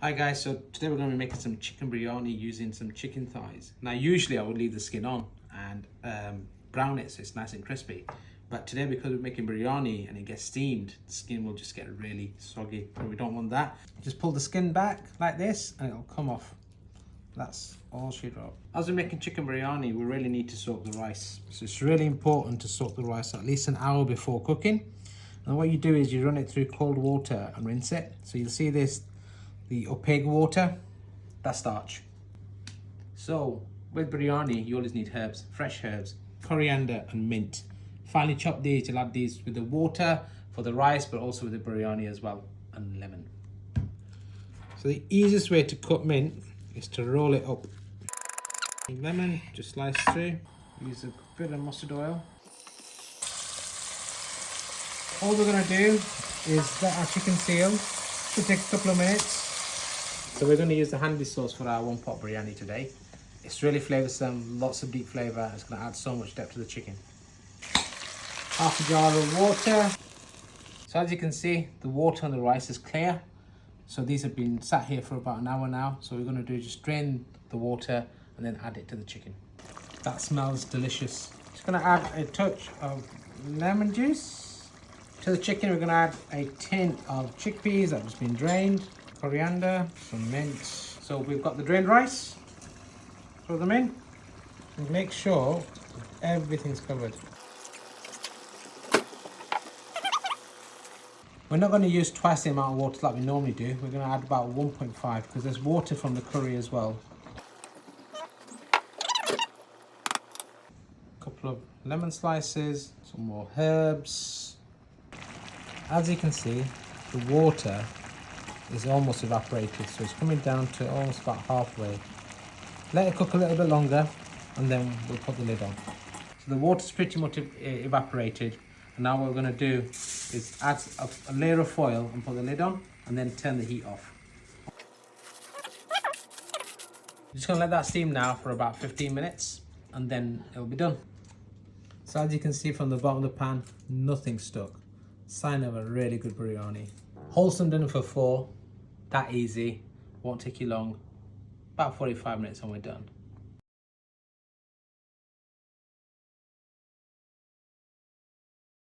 Hi guys, so today we're going to be making some chicken biryani using some chicken thighs. Now usually I would leave the skin on and brown it so it's nice and crispy. But today because we're making biryani and it gets steamed, the skin will just get really soggy and we don't want that. Just pull the skin back like this and it'll come off. That's all she wrote. As we're making chicken biryani, we really need to soak the rice. So it's really important to soak the rice at least an hour before cooking. And what you do is you run it through cold water and rinse it. So you'll see this, the opaque water, that's starch. So with biryani, you always need herbs, fresh herbs, coriander and mint. Finely chop these, you'll add these with the water for the rice, but also with the biryani as well, and lemon. So the easiest way to cut mint is to roll it up. Lemon, just slice through, use a bit of mustard oil. All we're gonna do is let our chicken seal. Should take a couple of minutes. So we're going to use the Handi sauce for our one pot biryani today. It's really flavoursome, lots of deep flavour. It's going to add so much depth to the chicken. Half a jar of water. So as you can see, the water on the rice is clear. So these have been sat here for about an hour now. So what we're going to do is just drain the water and then add it to the chicken. That smells delicious. Just going to add a touch of lemon juice. To the chicken, we're going to add a tin of chickpeas that have just been drained. Coriander, some mint. So we've got the drained rice. Throw them in and make sure everything's covered. We're not going to use twice the amount of water like we normally do. We're going to add about 1.5 because there's water from the curry as well. A couple of lemon slices, some more herbs. As you can see, the water is almost evaporated, so it's coming down to almost about halfway. Let it cook a little bit longer and then we'll put the lid on. So the water's pretty much evaporated, and now what we're going to do is add a layer of foil and put the lid on and then turn the heat off. Just going to let that steam now for about 15 minutes and then it'll be done. So as you can see from the bottom of the pan, nothing stuck. Sign of a really good biryani. Wholesome dinner for 4, that easy, won't take you long, about 45 minutes and we're done.